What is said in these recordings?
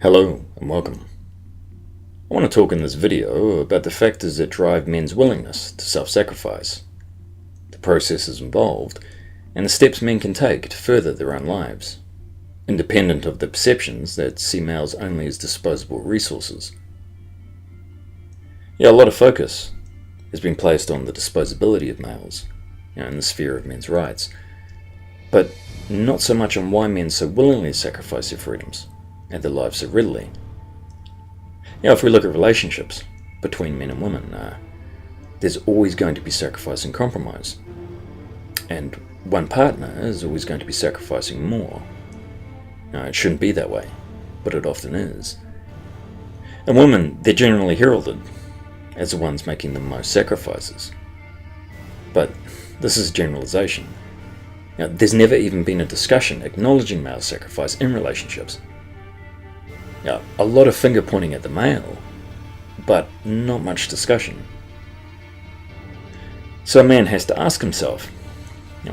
Hello and welcome. I want to talk in this video about the factors that drive men's willingness to self-sacrifice, the processes involved, and the steps men can take to further their own lives, independent of the perceptions that see males only as disposable resources. A lot of focus has been placed on the disposability of males, in the sphere of men's rights, but not so much on why men so willingly sacrifice their freedoms and their lives so readily. If we look at relationships between men and women, there's always going to be sacrifice and compromise. And one partner is always going to be sacrificing more. Now, it shouldn't be that way, but it often is. And women, they're generally heralded as the ones making the most sacrifices. But this is a generalization. There's never even been a discussion acknowledging male sacrifice in relationships. A lot of finger pointing at the male, but not much discussion. So a man has to ask himself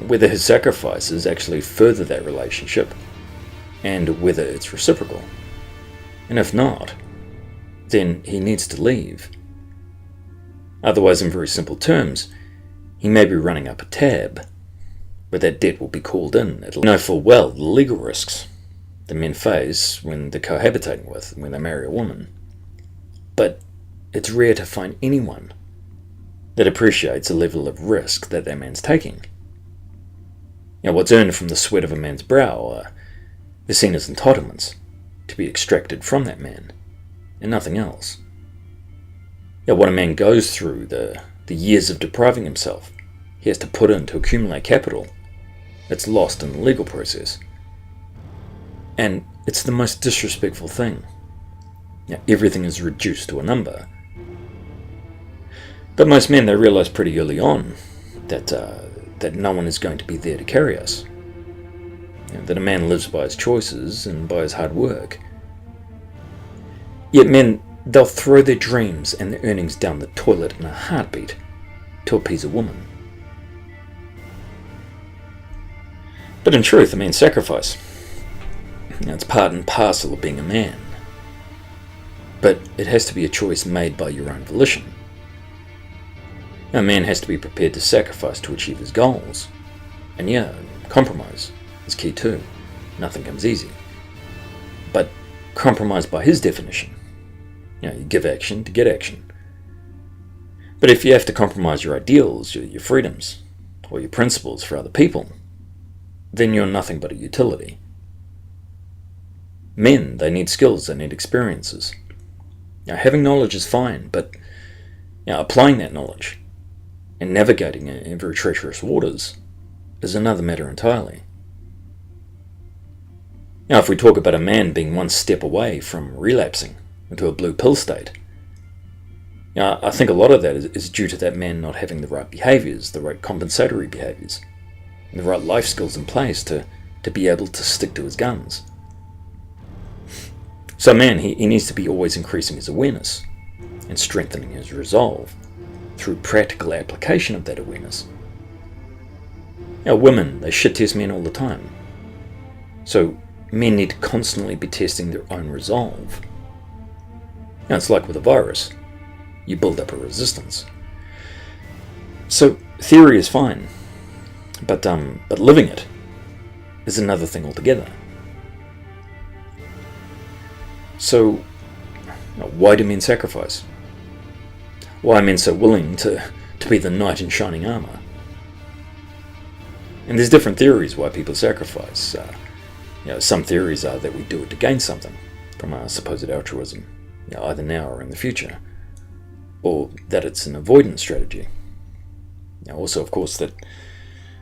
whether his sacrifices actually further that relationship and whether it's reciprocal. And if not, then he needs to leave. Otherwise, in very simple terms, he may be running up a tab, but that debt will be called in. It'll know full well the legal risks that men face when they're cohabitating with, when they marry a woman. But it's rare to find anyone that appreciates the level of risk that man's taking. What's earned from the sweat of a man's brow are seen as entitlements to be extracted from that man, and nothing else. What a man goes through, the years of depriving himself, he has to put in to accumulate capital that's lost in the legal process. And it's the most disrespectful thing. Everything is reduced to a number. But most men, they realize pretty early on that no one is going to be there to carry us. That a man lives by his choices and by his hard work. Yet men, they'll throw their dreams and their earnings down the toilet in a heartbeat to appease a woman. But in truth, a man's sacrifice, it's part and parcel of being a man. But it has to be a choice made by your own volition. A man has to be prepared to sacrifice to achieve his goals. And compromise is key too. Nothing comes easy. But compromise by his definition. You give action to get action. But if you have to compromise your ideals, your freedoms, or your principles for other people, then you're nothing but a utility. Men, they need skills, they need experiences. Having knowledge is fine, but applying that knowledge and navigating it in very treacherous waters is another matter entirely. If we talk about a man being one step away from relapsing into a blue pill state, I think a lot of that is due to that man not having the right behaviours, the right compensatory behaviours, and the right life skills in place to be able to stick to his guns. So man, he needs to be always increasing his awareness and strengthening his resolve through practical application of that awareness. Women, they shit test men all the time. So men need to constantly be testing their own resolve. It's like with a virus. You build up a resistance. So theory is fine, but living it is another thing altogether. So, why do men sacrifice? Why are men so willing to be the knight in shining armour? And there's different theories why people sacrifice. Some theories are that we do it to gain something from our supposed altruism, either now or in the future, or that it's an avoidance strategy. Also, of course, that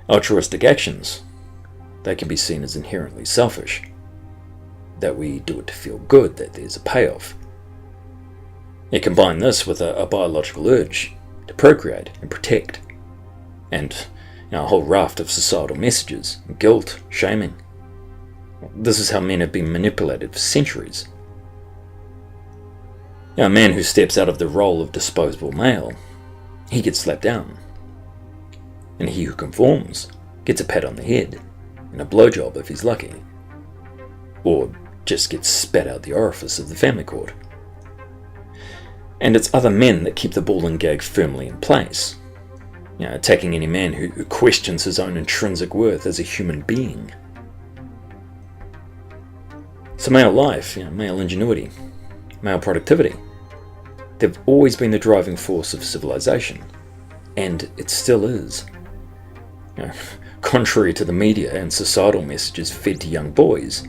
altruistic actions, they can be seen as inherently selfish. That we do it to feel good, that there's a payoff. Combine this with a biological urge to procreate and protect, and a whole raft of societal messages, guilt, shaming. This is how men have been manipulated for centuries. A man who steps out of the role of disposable male, he gets slapped down. And he who conforms gets a pat on the head and a blowjob if he's lucky. Or just gets spat out the orifice of the family cord. And it's other men that keep the ball and gag firmly in place, attacking any man who questions his own intrinsic worth as a human being. So male life, male ingenuity, male productivity, they've always been the driving force of civilization, and it still is. Contrary to the media and societal messages fed to young boys,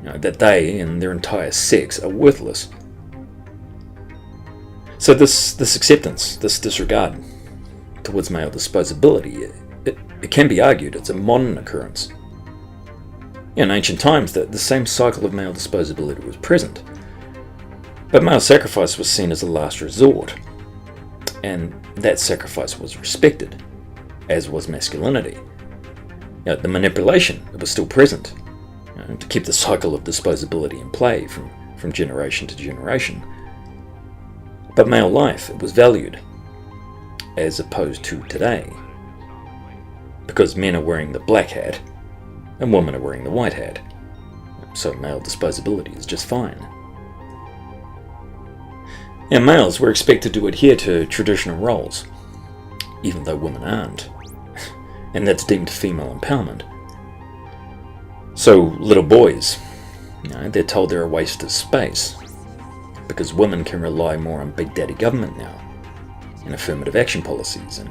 that they and their entire sex are worthless. So this acceptance, this disregard towards male disposability, it can be argued it's a modern occurrence. In ancient times, the same cycle of male disposability was present, but male sacrifice was seen as a last resort, and that sacrifice was respected, as was masculinity. The manipulation, it was still present, to keep the cycle of disposability in play from generation to generation. But male life, it was valued, as opposed to today, because men are wearing the black hat and women are wearing the white hat, so male disposability is just fine. And males were expected to adhere to traditional roles, even though women aren't, and that's deemed female empowerment. So little boys, they're told they're a waste of space, because women can rely more on big daddy government now, and affirmative action policies, and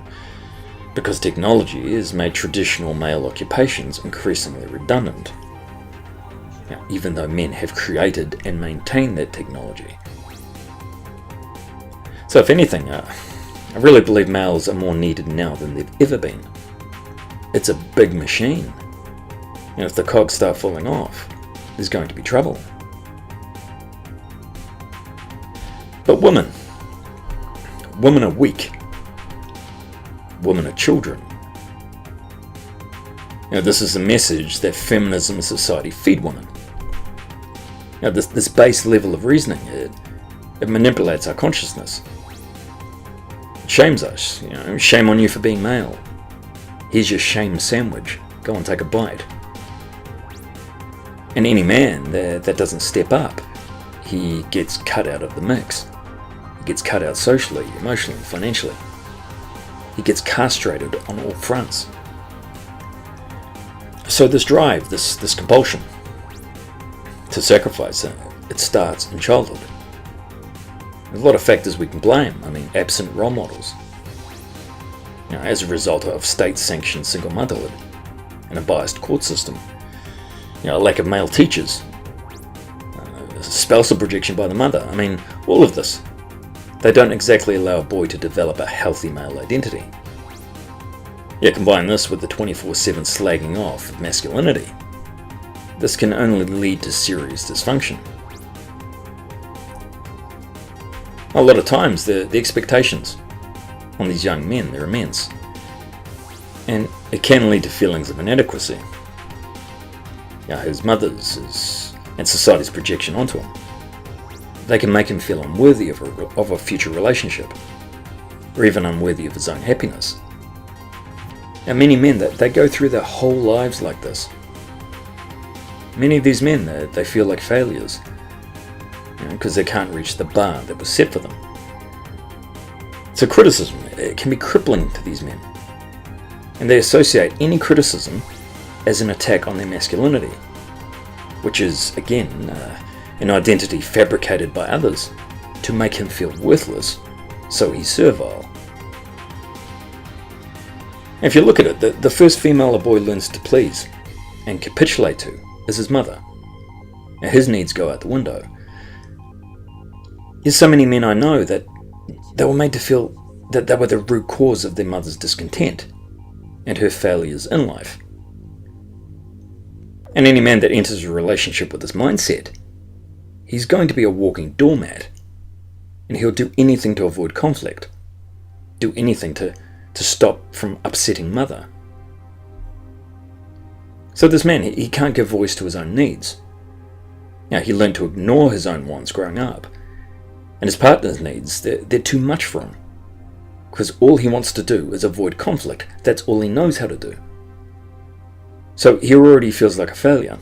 because technology has made traditional male occupations increasingly redundant, even though men have created and maintained that technology. So if anything, I really believe males are more needed now than they've ever been. It's a big machine, and if the cogs start falling off, there's going to be trouble. But women are weak. Women are children. This is the message that feminism and society feed women. This base level of reasoning, it manipulates our consciousness. It shames us. Shame on you for being male. Here's your shame sandwich. Go and take a bite. And any man that doesn't step up, he gets cut out of the mix. He gets cut out socially, emotionally, financially. He gets castrated on all fronts. So this drive, this compulsion to sacrifice, it starts in childhood. There's a lot of factors we can blame. Absent role models. As a result of state-sanctioned single motherhood and a biased court system. A lack of male teachers. Spousal projection by the mother. All of this. They don't exactly allow a boy to develop a healthy male identity. Combine this with the 24/7 slagging off of masculinity. This can only lead to serious dysfunction. A lot of times, the expectations on these young men, they're immense. And it can lead to feelings of inadequacy. His mother's and society's projection onto him. They can make him feel unworthy of a future relationship, or even unworthy of his own happiness. And many men, they go through their whole lives like this. Many of these men, they feel like failures, because they can't reach the bar that was set for them. So criticism, it can be crippling to these men, and they associate any criticism as an attack on their masculinity, which is, again, an identity fabricated by others to make him feel worthless, so he's servile. If you look at it, the first female a boy learns to please and capitulate to is his mother. His needs go out the window. There's so many men I know that they were made to feel that they were the root cause of their mother's discontent and her failures in life. And any man that enters a relationship with this mindset, he's going to be a walking doormat, and he'll do anything to avoid conflict, do anything to stop from upsetting mother. So this man, he can't give voice to his own needs. He learned to ignore his own wants growing up, and his partner's needs, they're too much for him, because all he wants to do is avoid conflict. That's all he knows how to do. So he already feels like a failure.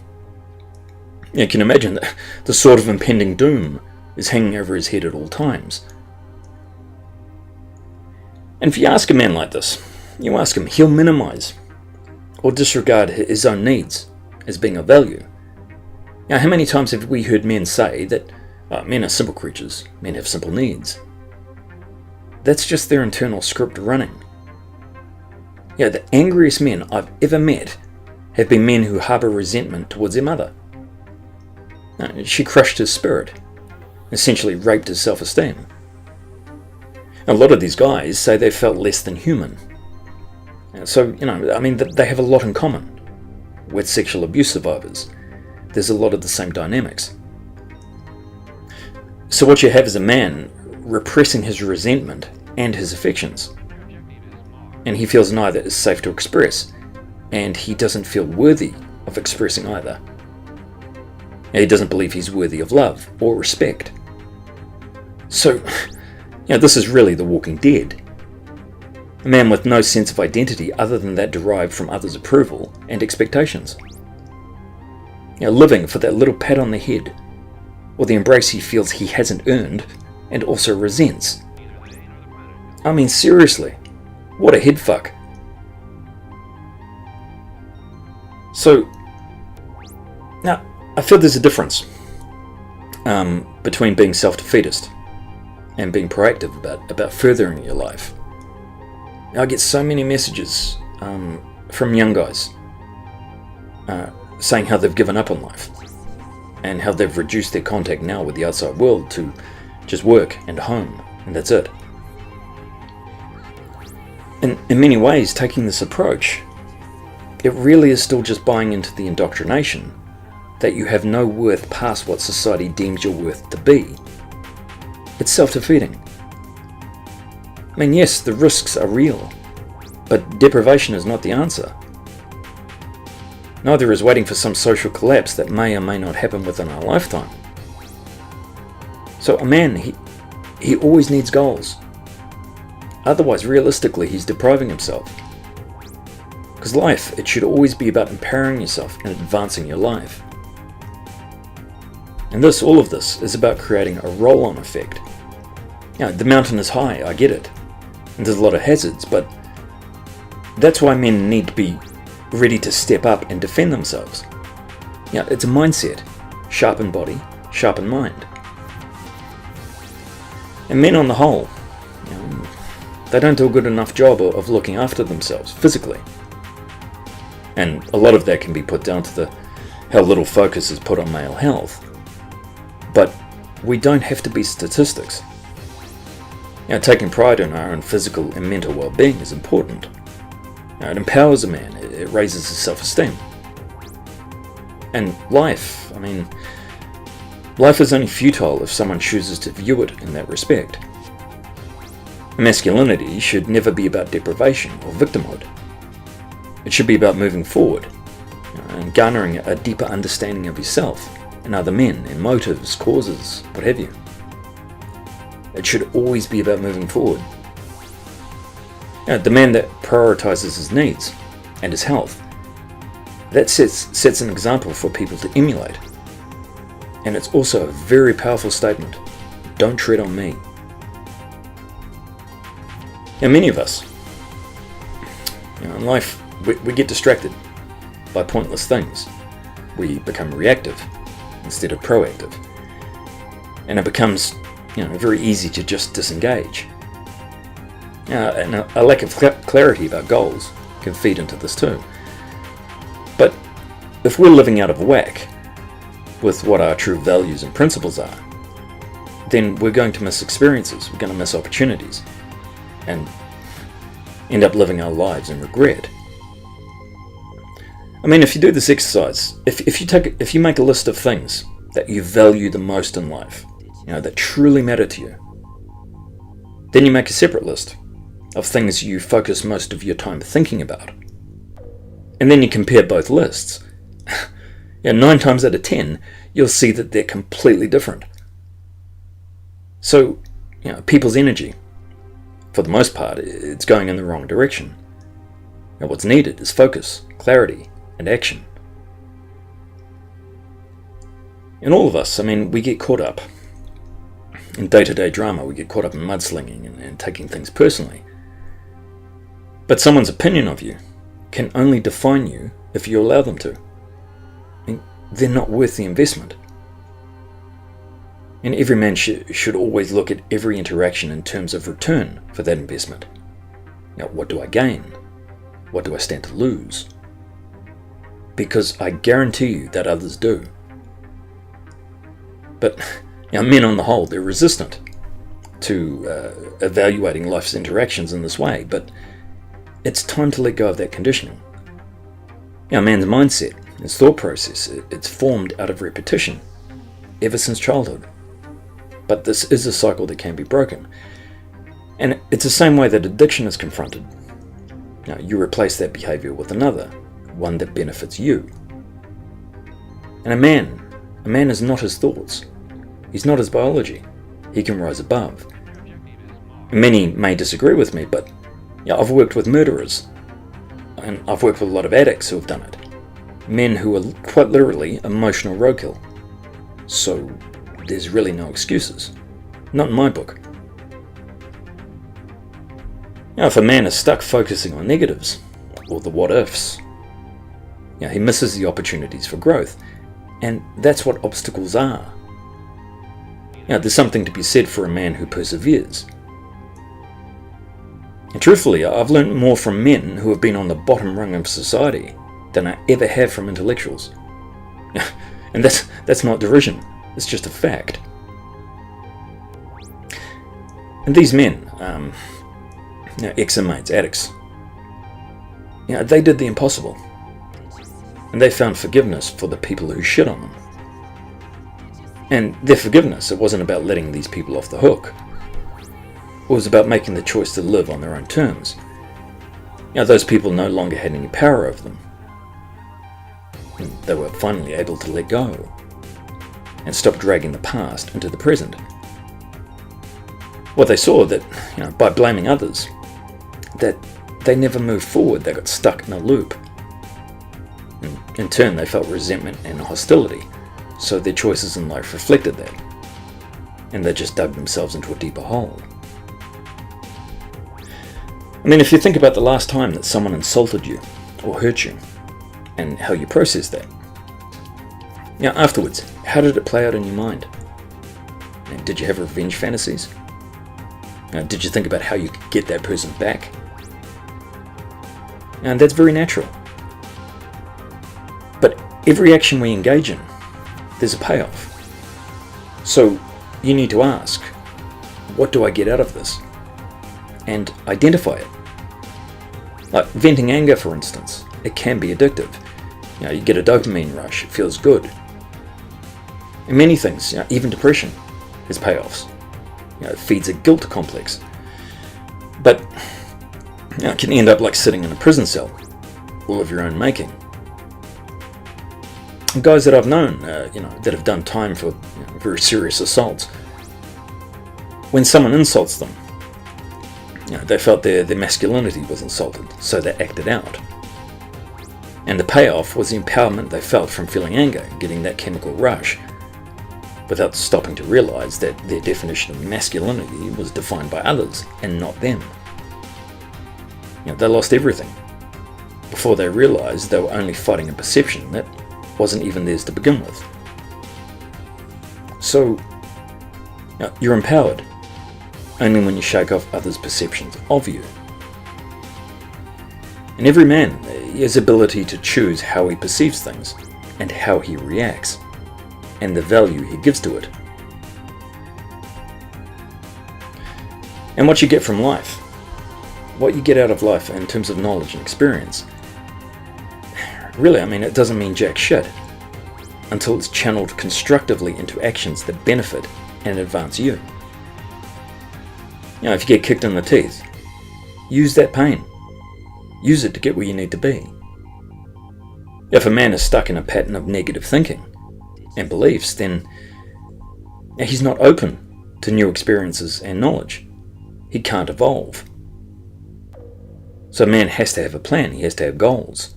You can imagine that the sort of impending doom is hanging over his head at all times. And if you ask a man like this, you ask him, he'll minimize or disregard his own needs as being of value. Now, how many times have we heard men say that men are simple creatures, men have simple needs? That's just their internal script running. The angriest men I've ever met have been men who harbour resentment towards their mother. She crushed his spirit, essentially raped his self-esteem. A lot of these guys say they felt less than human. So, they have a lot in common with sexual abuse survivors. There's a lot of the same dynamics. So what you have is a man repressing his resentment and his affections. And he feels neither is safe to express, and he doesn't feel worthy of expressing either. And he doesn't believe he's worthy of love or respect. So, this is really the walking dead. A man with no sense of identity other than that derived from others' approval and expectations. Living for that little pat on the head, or the embrace he feels he hasn't earned and also resents. Seriously, what a head fuck. So, now, I feel there's a difference between being self-defeatist and being proactive about furthering your life. I get so many messages from young guys saying how they've given up on life and how they've reduced their contact now with the outside world to just work and home, and that's it. And in many ways, taking this approach, it really is still just buying into the indoctrination that you have no worth past what society deems your worth to be. It's self-defeating. Yes, the risks are real, but deprivation is not the answer. Neither is waiting for some social collapse that may or may not happen within our lifetime. So a man, he always needs goals. Otherwise, realistically, he's depriving himself. Because life, it should always be about empowering yourself and advancing your life. And all of this is about creating a roll-on effect. The mountain is high, I get it. And there's a lot of hazards, but that's why men need to be ready to step up and defend themselves. It's a mindset. Sharpen body, sharpen mind. And men on the whole, they don't do a good enough job of looking after themselves physically. And a lot of that can be put down to how little focus is put on male health. But we don't have to be statistics. Taking pride in our own physical and mental well-being is important. It empowers a man, it raises his self-esteem. And life is only futile if someone chooses to view it in that respect. Masculinity should never be about deprivation or victimhood. It should be about moving forward and garnering a deeper understanding of yourself and other men and motives, causes, what have you. It should always be about moving forward. The man that prioritizes his needs and his health, that sets an example for people to emulate. And it's also a very powerful statement. Don't tread on me. Many of us, in life, we get distracted by pointless things. We become reactive instead of proactive. And it becomes very easy to just disengage. And a lack of clarity about goals can feed into this too. But if we're living out of whack with what our true values and principles are, then we're going to miss experiences, we're going to miss opportunities, and end up living our lives in regret. If you do this exercise, if you make a list of things that you value the most in life, that truly matter to you, then you make a separate list of things you focus most of your time thinking about. And then you compare both lists. 9 times out of 10, you'll see that they're completely different. So, people's energy, for the most part, it's going in the wrong direction. What's needed is focus, clarity, and action. And all of us, we get caught up in day-to-day drama. We get caught up in mudslinging and taking things personally. But someone's opinion of you can only define you if you allow them to. They're not worth the investment. And every man should always look at every interaction in terms of return for that investment. Now, what do I gain? What do I stand to lose? Because I guarantee you that others do. But men on the whole, they're resistant to evaluating life's interactions in this way, but it's time to let go of that conditioning. Man's mindset, his thought process, it's formed out of repetition ever since childhood. But this is a cycle that can be broken. And it's the same way that addiction is confronted. Now, you replace that behavior with another, one that benefits you. And a man is not his thoughts. He's not his biology. He can rise above. Many may disagree with me, but I've worked with murderers, and I've worked with a lot of addicts who have done it. Men who are quite literally emotional roadkill. So there's really no excuses. Not in my book. If a man is stuck focusing on negatives, or the what-ifs, he misses the opportunities for growth. And that's what obstacles are. There's something to be said for a man who perseveres. And truthfully, I've learned more from men who have been on the bottom rung of society than I ever have from intellectuals. And that's not derision, it's just a fact. And these men, ex-inmates, addicts, they did the impossible. And they found forgiveness for the people who shit on them. And their forgiveness, it wasn't about letting these people off the hook. It was about making the choice to live on their own terms. Those people no longer had any power over them. And they were finally able to let go and stop dragging the past into the present. What they saw that, by blaming others, that they never moved forward, they got stuck in a loop. And in turn, they felt resentment and hostility, so their choices in life reflected that. And they just dug themselves into a deeper hole. If you think about the last time that someone insulted you or hurt you, and how you processed that. Afterwards, how did it play out in your mind? Did you have revenge fantasies? Did you think about how you could get that person back? And that's very natural. But every action we engage in, there's a payoff. So you need to ask, what do I get out of this? And identify it. Like venting anger, for instance, it can be addictive. You get a dopamine rush, it feels good. And many things, even depression, has payoffs. It feeds a guilt complex. But it can end up like sitting in a prison cell, all of your own making. And guys that I've known, that have done time for very serious assaults, when someone insults them, they felt their masculinity was insulted, so they acted out. And the payoff was the empowerment they felt from feeling anger, getting that chemical rush, without stopping to realize that their definition of masculinity was defined by others and not them. They lost everything before they realized they were only fighting a perception that wasn't even theirs to begin with. So, you're empowered only when you shake off others' perceptions of you. And every man has the ability to choose how he perceives things and how he reacts, and the value he gives to it. And what you get from life, what you get out of life in terms of knowledge and experience, really, it doesn't mean jack shit until it's channeled constructively into actions that benefit and advance you. If you get kicked in the teeth, use that pain. Use it to get where you need to be. If a man is stuck in a pattern of negative thinking and beliefs, then he's not open to new experiences and knowledge. He can't evolve. So a man has to have a plan, he has to have goals.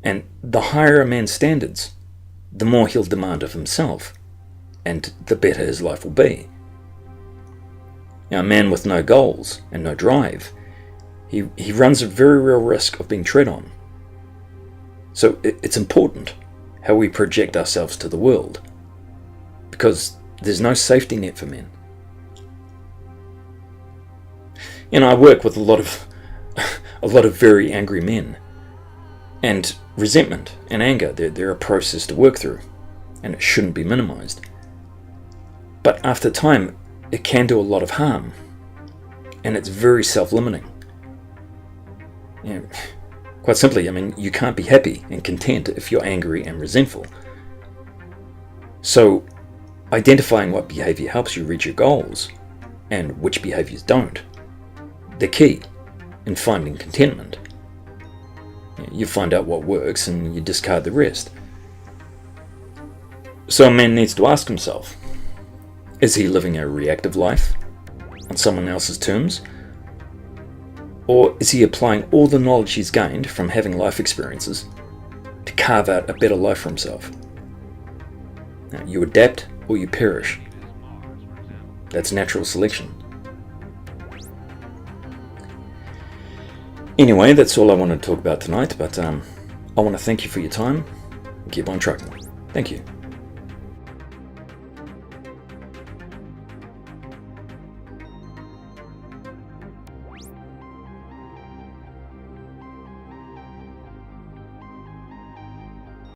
And the higher a man's standards, the more he'll demand of himself, and the better his life will be. Now, a man with no goals and no drive, he runs a very real risk of being tread on. So it's important how we project ourselves to the world, because there's no safety net for men. I work with a lot of very angry men, and resentment and anger, they're a process to work through, and it shouldn't be minimized. But after time, it can do a lot of harm, and it's very self-limiting. Quite simply, you can't be happy and content if you're angry and resentful. So, identifying what behavior helps you reach your goals, and which behaviors don't, they're key in finding contentment. You find out what works and you discard the rest. So a man needs to ask himself, is he living a reactive life on someone else's terms? Or is he applying all the knowledge he's gained from having life experiences to carve out a better life for himself? Now, you adapt or you perish. That's natural selection. Anyway, that's all I wanted to talk about tonight, but I want to thank you for your time and keep on trucking. Thank you.